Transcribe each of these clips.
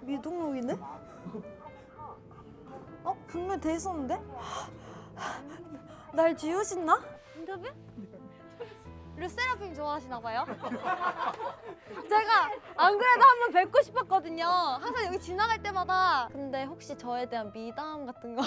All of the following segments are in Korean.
미등록이네? 분명 돼 있었는데? 날 지우셨나? 인터뷰? 르세라핌 좋아하시나봐요? 제가 안 그래도 한번 뵙고 싶었거든요. 항상 여기 지나갈 때마다. 근데 혹시 저에 대한 미담 같은 거?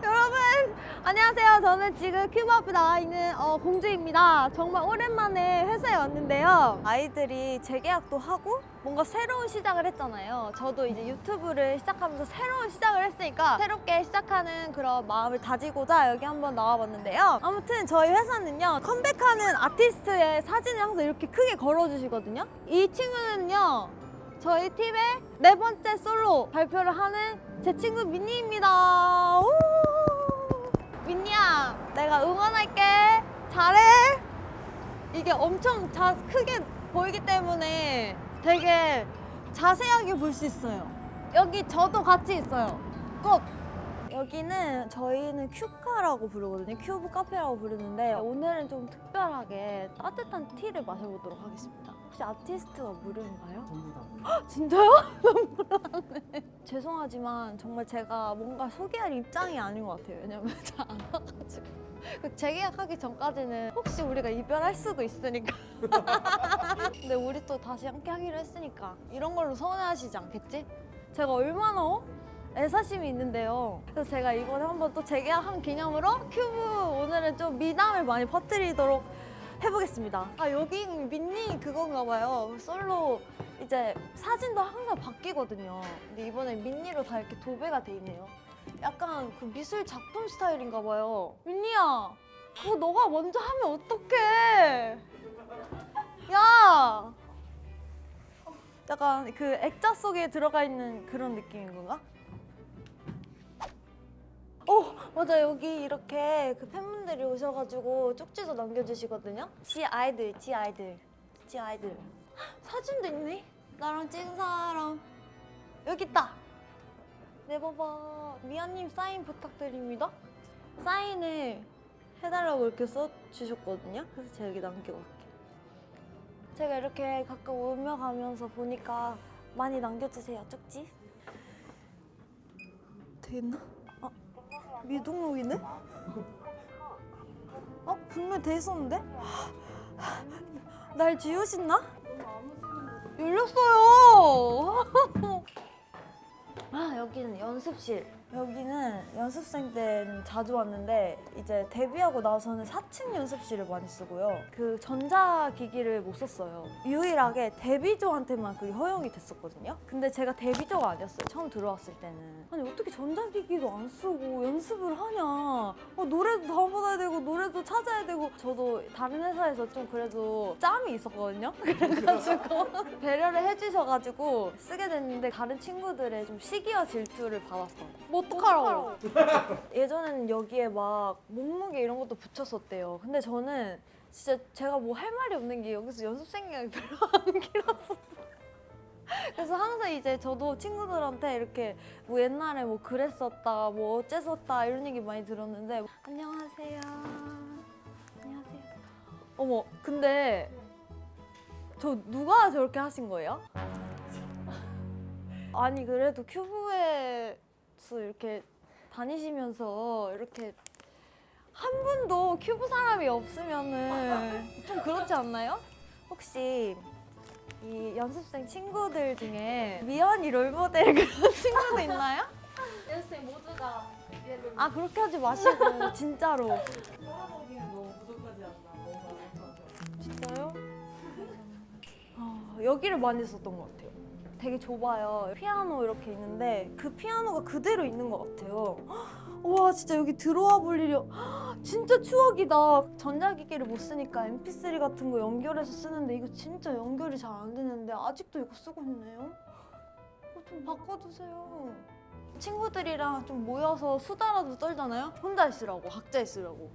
여러분 안녕하세요. 저는 지금 큐브 앞에 나와 있는 공주입니다. 정말 오랜만에 회사에 왔는데요. 아이들이 재계약도 하고 뭔가 새로운 시작을 했잖아요. 저도 이제 유튜브를 시작하면서 새로운 시작을 했으니까 새롭게 시작하는 그런 마음을 다지고자 여기 한번 나와봤는데요. 아무튼 저희 회사는요, 컴백하는 아티스트의 사진을 항상 이렇게 크게 걸어주시거든요. 이 친구는요, 저희 팀의 4번째 솔로 발표를 하는 제 친구 민니입니다. 우! 민니야, 내가 응원할게. 잘해. 이게 엄청 크게 보이기 때문에 되게 자세하게 볼 수 있어요. 여기 저도 같이 있어요. 꼭! 여기는 저희는 큐카라고 부르거든요. 큐브 카페라고 부르는데 오늘은 좀 특별하게 따뜻한 티를 마셔보도록 하겠습니다. 혹시 아티스트가 무료인가요? 전부 다. 헉, 진짜요? 너무 불안해. 죄송하지만 정말 제가 뭔가 소개할 입장이 아닌 것 같아요. 왜냐면 잘 안 와가지고. 재계약하기 전까지는 혹시 우리가 이별할 수도 있으니까. 근데 우리 또 다시 함께 하기로 했으니까 이런 걸로 서운해하시지 않겠지? 제가 얼마나 애사심이 있는데요. 그래서 제가 이번에 한번 또 재계약한 기념으로 큐브 오늘은 좀 미담을 많이 퍼뜨리도록 해보겠습니다. 아, 여기 민니 그건가 봐요. 솔로 이제 사진도 항상 바뀌거든요. 근데 이번에 민니로 다 이렇게 도배가 돼 있네요. 약간 그 미술 작품 스타일인가 봐요. 민니야, 그거 너가 먼저 하면 어떡해? 야! 약간 그 액자 속에 들어가 있는 그런 느낌인 건가? 맞아. 여기 이렇게 그 팬분들이 오셔가지고 쪽지도 남겨주시거든요. 지 아이들. 사진도 있네? 나랑 찍은 사람. 여기 있다. 네, 봐봐. 미아님 사인 부탁드립니다. 사인을 해달라고 이렇게 써주셨거든요. 그래서 제가 여기 남기고 갈게요. 제가 이렇게 가끔 오며 가면서 보니까 많이 남겨주세요, 쪽지. 됐나? 미등록이네? 분명 돼 있었는데? 날 지우셨나? 열렸어요! 여기는 연습실. 여기는 연습생 때는 자주 왔는데 이제 데뷔하고 나서는 4층 연습실을 많이 쓰고요. 그 전자기기를 못 썼어요. 유일하게 데뷔조한테만 그게 허용이 됐었거든요. 근데 제가 데뷔조가 아니었어요. 처음 들어왔을 때는. 아니 어떻게 전자기기도 안 쓰고 연습을 하냐. 노래도 다운받아야 되고 노래도 찾아야 되고. 저도 다른 회사에서 좀 그래도 짬이 있었거든요. 그래가지고 배려를 해주셔가지고 쓰게 됐는데 다른 친구들의 좀 시기와 질투를 받았어요. 뭐 어떡하라고. 예전에는 여기에 막 몸무게 이런 것도 붙였었대요. 근데 저는 진짜 제가 뭐 할 말이 없는 게 여기서 연습생이 별로 안 길었었어요. 그래서 항상 이제 저도 친구들한테 이렇게 뭐 옛날에 뭐 그랬었다, 뭐 어째섰다 이런 얘기 많이 들었는데 안녕하세요. 안녕하세요. 어머, 근데 저 누가 저렇게 하신 거예요? 아니 그래도 큐브에서 이렇게 다니시면서 이렇게 한 분도 큐브 사람이 없으면은 좀 그렇지 않나요? 혹시 이 연습생 친구들 중에 미연이 롤모델 그런 친구도 있나요? 연습생 모두가 얘를 그렇게 하지 마시고 진짜로. 따라가기는 너무 부족하지 않나. 뭔가. 진짜요? 여기를 많이 썼던 것 같아요. 되게 좁아요. 피아노 이렇게 있는데 그 피아노가 그대로 있는 것 같아요. 와, 진짜 여기 들어와 볼 일이 진짜 추억이다. 전자기기를 못 쓰니까 mp3 같은 거 연결해서 쓰는데 이거 진짜 연결이 잘 안 되는데 아직도 이거 쓰고 있네요. 좀 바꿔주세요. 친구들이랑 좀 모여서 수다라도 떨잖아요? 혼자 있으라고, 각자 있으라고.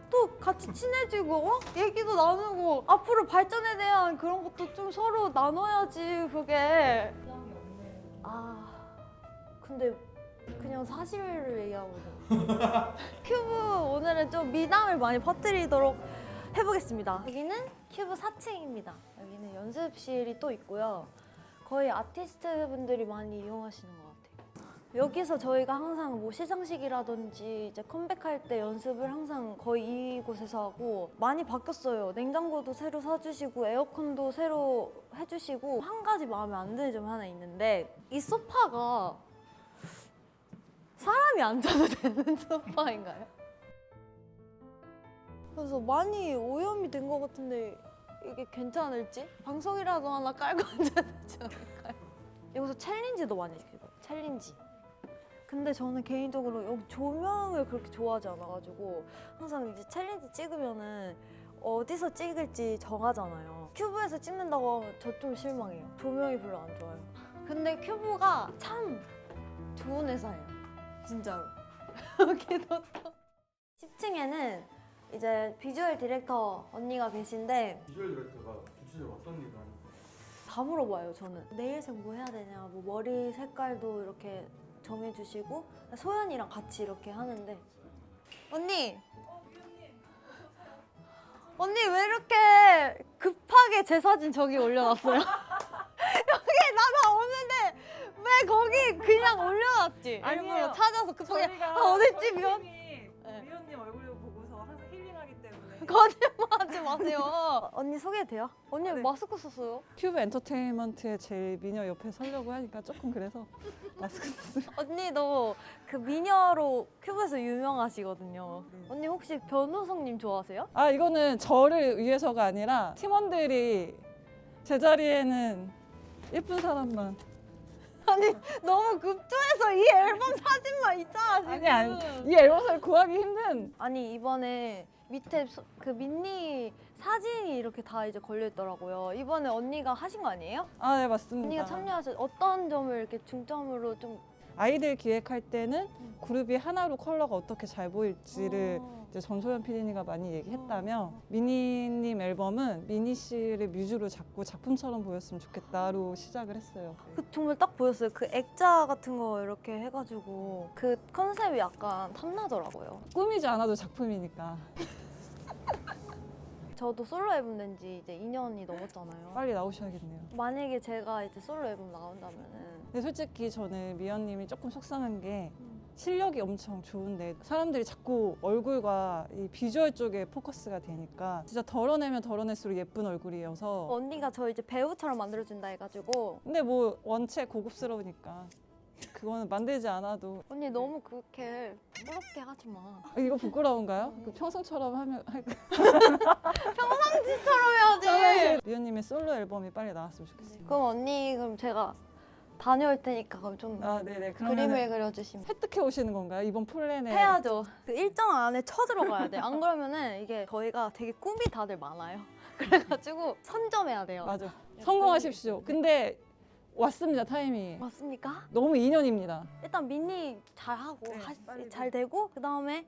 또 같이 친해지고 얘기도 나누고 앞으로 발전에 대한 그런 것도 좀 서로 나눠야지. 그게 부담이 없네. 근데 그냥 사실을 얘기하거든요. 큐브 오늘은 좀 미담을 많이 퍼뜨리도록 해보겠습니다. 여기는 큐브 4층입니다. 여기는 연습실이 또 있고요. 거의 아티스트 분들이 많이 이용하시는 것 같아요. 여기서 저희가 항상 뭐 시상식이라든지 이제 컴백할 때 연습을 항상 거의 이곳에서 하고 많이 바뀌었어요. 냉장고도 새로 사주시고 에어컨도 새로 해주시고 한 가지 마음에 안 드는 점이 하나 있는데 이 소파가 사람이 앉아도 되는 소파인가요? 그래서 많이 오염이 된 것 같은데 이게 괜찮을지? 방석이라도 하나 깔고 앉아야 되지 않을까요? 여기서 챌린지도 많이 시켜요. 챌린지. 근데 저는 개인적으로 여기 조명을 그렇게 좋아하지 않아가지고 항상 이제 챌린지 찍으면은 어디서 찍을지 정하잖아요. 큐브에서 찍는다고 하면 저 좀 실망해요. 조명이 별로 안 좋아요. 근데 큐브가 참 좋은 회사예요. 진짜로. 여기도 또 10층에는 이제 비주얼 디렉터 언니가 계신데 비주얼 디렉터가 구체적으로 어떤 일을 하는 거예요? 다 물어봐요. 저는 내일색 뭐 해야 되냐, 뭐 머리 색깔도 이렇게 정해주시고 소연이랑 같이 이렇게 하는데 언니 왜 이렇게 급하게 제 사진 저기 올려놨어요? 여기 나 오는데 왜 거기 그냥 올려놨지? 아니에요. 일부러 찾아서 급하게 저희가 어딨지 미연? 선생님이 미연님 얼굴을 보고서 항상 힐링하기 때문에 거짓말하지 마세요. 언니 소개해도 돼요? 언니 네. 마스크 썼어요? 큐브 엔터테인먼트의 제일 미녀 옆에 서려고 하니까 조금 그래서 마스크 썼어요. 언니도 그 미녀로 큐브에서 유명하시거든요. 언니 혹시 변호성님 좋아하세요? 아 이거는 저를 위해서가 아니라 팀원들이 제 자리에는 예쁜 사람만. 아니 너무 급조해서 이 앨범 사진만 있잖아 지금. 아니 이 앨범을 구하기 힘든. 아니 이번에 밑에 그 민니 사진이 이렇게 다 이제 걸려 있더라고요. 이번에 언니가 하신 거 아니에요? 아 네 맞습니다. 언니가 참여하신 어떤 점을 이렇게 중점으로 좀 아이들 기획할 때는 그룹이 하나로 컬러가 어떻게 잘 보일지를 어. 이제 전소연 PD님과 많이 얘기했다며 미니님 앨범은 미니 씨를 뮤즈로 잡고 작품처럼 보였으면 좋겠다로 시작을 했어요. 그 정말 딱 보였어요. 그 액자 같은 거 이렇게 해가지고 그 컨셉이 약간 탐나더라고요. 꾸미지 않아도 작품이니까 저도 솔로 앨범 낸 지 이제 2년이 넘었잖아요. 빨리 나오셔야겠네요. 만약에 제가 이제 솔로 앨범 나온다면은 근데 솔직히 저는 미연님이 조금 속상한 게 실력이 엄청 좋은데 사람들이 자꾸 얼굴과 이 비주얼 쪽에 포커스가 되니까 진짜 덜어내면 덜어낼수록 예쁜 얼굴이어서 언니가 저 이제 배우처럼 만들어준다 해가지고 근데 뭐 원체 고급스러우니까 그거는 만들지 않아도 언니 너무 그렇게 부끄럽게 하지 마. 이거 부끄러운가요? 그 평소처럼 하면 할까? 평상시처럼 해야지. 미연님의 솔로 앨범이 빨리 나왔으면 좋겠어요. 그럼 언니 그럼 제가 다녀올 테니까 그럼 좀 아 네네 그림을 그러면 그려주시면 획득해 오시는 건가요? 이번 플랜에 해야죠. 그 일정 안에 쳐 들어가야 돼. 안 그러면은 이게 저희가 되게 꿈이 다들 많아요. 그래가지고 선점해야 돼요. 맞아 성공하십시오. 근데 왔습니다 타이밍이 맞습니까? 너무 인연입니다. 일단 미니 잘 하고 네, 빨리 잘 되고 그 다음에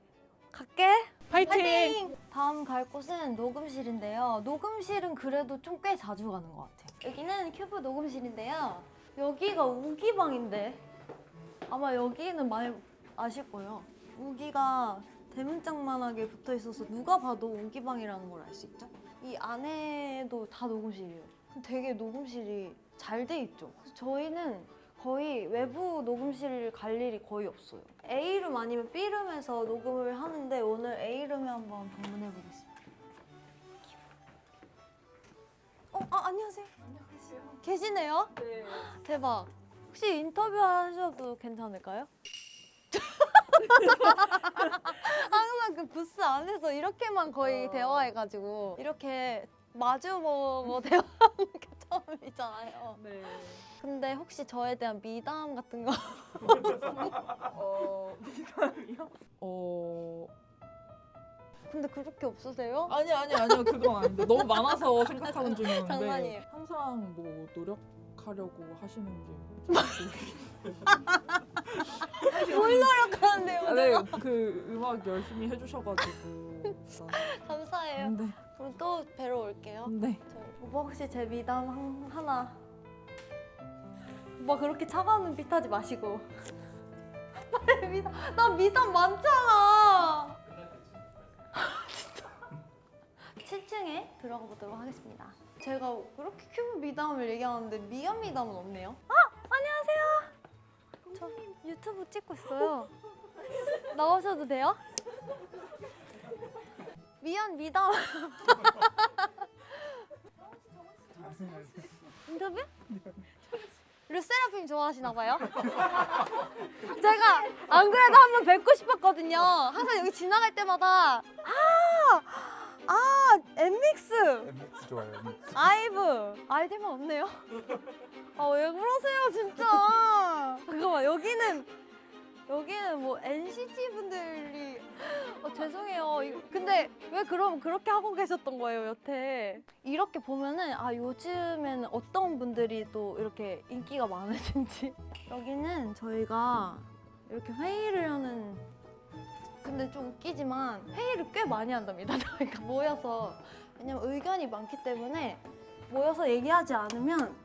갈게. 파이팅! 파이팅! 다음 갈 곳은 녹음실인데요. 녹음실은 그래도 좀 꽤 자주 가는 것 같아요. 여기는 큐브 녹음실인데요. 여기가 우기방인데 아마 여기는 많이 아실 거예요. 우기가 대문짝만하게 붙어 있어서 누가 봐도 우기방이라는 걸 알 수 있죠. 이 안에도 다 녹음실이에요. 되게 녹음실이 잘 돼 있죠. 그래서 저희는 거의 외부 녹음실 갈 일이 거의 없어요. A룸 아니면 B룸에서 녹음을 하는데 오늘 A룸에 한번 방문해 보겠습니다. 안녕하세요. 안녕하세요. 계시네요? 네. 대박. 혹시 인터뷰 하셔도 괜찮을까요? 항상 그 부스 안에서 이렇게만 거의 대화해가지고 이렇게 마주보고 대화하는 게 처음이잖아요. 네. 근데 혹시 저에 대한 미담 같은 거 미담이요? 근데 그렇게 없으세요? 아니요 그건 아닌데 너무 많아서 생각하는 중이었는데 장난이에요. 항상 뭐 노력하려고 하시는 게 뭘 노력하는데요? 네, 그 음악 열심히 해주셔가지고 감사해요. 네, 그럼 또 뵈러 올게요. 네. 오빠 혹시 제 미담 하나. 오빠 그렇게 차가운 눈빛 하지 마시고. 빨리 미담. 나 미담 많잖아. 끝날 때쯤. 7층에 들어가 보도록 하겠습니다. 제가 그렇게 큐브 미담을 얘기하는데 미연 미담은 없네요. 안녕하세요. 저 유튜브 찍고 있어요. 나오셔도 돼요? 미연 미담. 인터뷰? 르세라핌 좋아하시나 봐요? 제가 안 그래도 한 번 뵙고 싶었거든요. 항상 여기 지나갈 때마다 엠믹스 MX 좋아요. 아이브 아이들만 없네요. 아 왜 그러세요 진짜. 잠깐만 여기는 뭐 NCT 분들이 죄송해요. 근데 왜 그럼 그렇게 하고 계셨던 거예요 여태? 이렇게 보면은 요즘에는 어떤 분들이 또 이렇게 인기가 많으신지. 여기는 저희가 이렇게 회의를 하는. 근데 좀 웃기지만 회의를 꽤 많이 한답니다. 저희가 모여서. 왜냐면 의견이 많기 때문에 모여서 얘기하지 않으면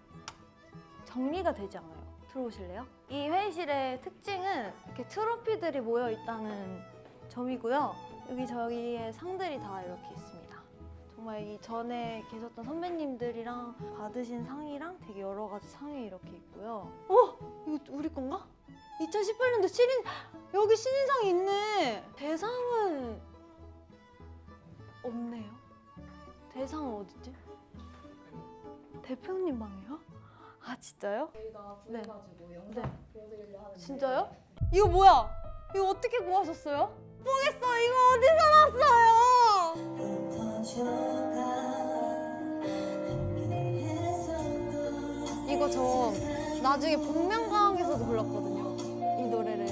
정리가 되지 않아요. 들어오실래요? 이 회의실의 특징은 이렇게 트로피들이 모여 있다는 점이고요. 여기 저희의 상들이 다 이렇게 있습니다. 정말 이 전에 계셨던 선배님들이랑 받으신 상이랑 되게 여러 가지 상이 이렇게 있고요. 이거 우리 건가? 2018년도 여기 신인상이 있네. 대상은 없네요. 대상은 어딨지? 대표님 방이요? 아 진짜요? 저희가 네. 구해가지고 영상 네. 보여드리려 하는데 진짜요? 이거 뭐야? 이거 어떻게 구하셨어요? 모르겠어. 이거 어디서 났어요? 이거 저 나중에 복면가왕에서도 불렀거든요. 이 노래를.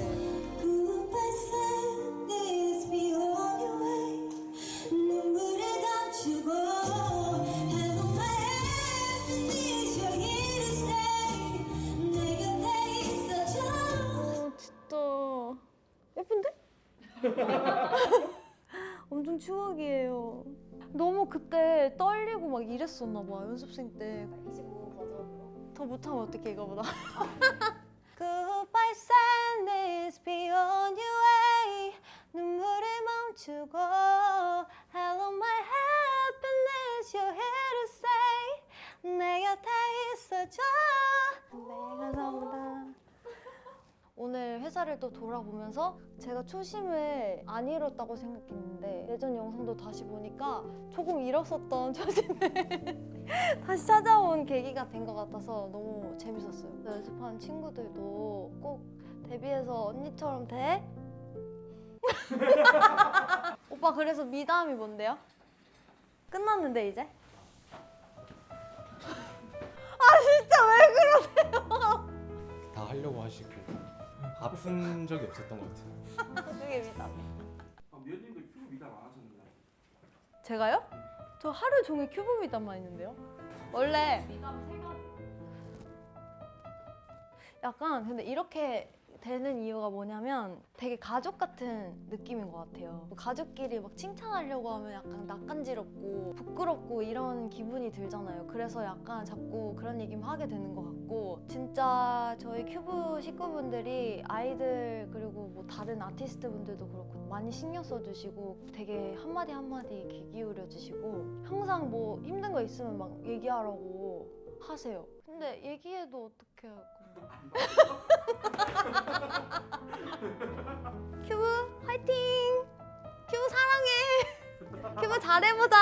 진짜 예쁜데? 엄청 추억이에요. 너무 그때 떨리고 막 이랬었나 봐 연습생 때. 25 버전으로 더 못하면 어떡해 이거보다. Goodbye sadness be on your way. 눈물을 멈추고 Hello my happiness you're here to stay. 내 곁에 있어줘. 네 감사합니다. 오늘 회사를 또 돌아보면서 제가 초심을 안 잃었다고 생각했는데 예전 영상도 다시 보니까 조금 잃었었던 초심을 다시 찾아온 계기가 된 것 같아서 너무 재밌었어요. 연습하는 친구들도 꼭 데뷔해서 언니처럼 돼? 오빠 그래서 미담이 뭔데요? 끝났는데 이제? 진짜 왜 그러세요? 다 하려고 하시고 아픈 적이 없었던 것 같아요. 그게 미담. 미연님도 큐브 미담 안 하셨나요? 제가요? 저 하루 종일 큐브 미담만 있는데요. 원래 미담 3가지 약간 근데 이렇게 되는 이유가 뭐냐면 되게 가족 같은 느낌인 것 같아요. 가족끼리 막 칭찬하려고 하면 약간 낯간지럽고 부끄럽고 이런 기분이 들잖아요. 그래서 약간 자꾸 그런 얘기만 하게 되는 것 같고 진짜 저희 큐브 식구분들이 아이들 그리고 뭐 다른 아티스트 분들도 그렇고 많이 신경 써주시고 되게 한마디 한마디 귀 기울여 주시고 항상 뭐 힘든 거 있으면 막 얘기하라고 하세요. 근데 얘기해도 어떻게 할 건데? 큐브 화이팅! 큐브 사랑해! 큐브 잘해보자!